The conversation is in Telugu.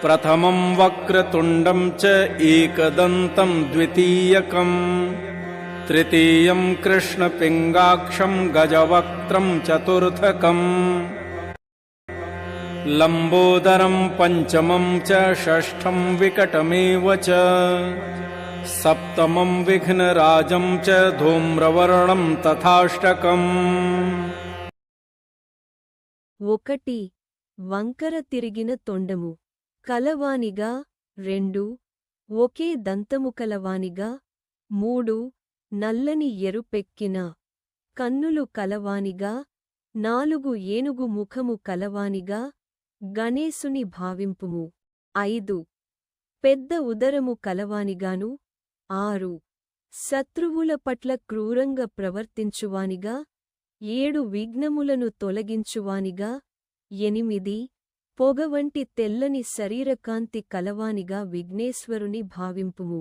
प्रथमं वक्रतुण्डं च एकदन्तं द्वितीयकम् तृतीयं कृष्णपिङ्गाक्षं गजवक्त्रं चतुर्थकम् लम्बोदरं पंचमं च षष्ठं विकटमेव च सप्तमं विघ्नराजं च धूम्रवर्णं तथाष्टकम्। ఒకటి వంకర తిరిగిన తొండము కలవానిగా, 2 ఒకే దంతము కలవానిగా, 3 నల్లని ఎరుపెక్కిన కన్నులు కలవానిగా, 4 ఏనుగు ముఖము కలవానిగా గణేశుని భావింపుము. 5 పెద్ద ఉదరము కలవానిగాను, 6 శత్రువుల పట్ల క్రూరంగా ప్రవర్తించువానిగా, 7 విఘ్నములను తొలగించువానిగా, 8 పొగవంటి తెల్లని శరీరకాంతి కలవానిగా విఘ్నేశ్వరుని భావింపుము.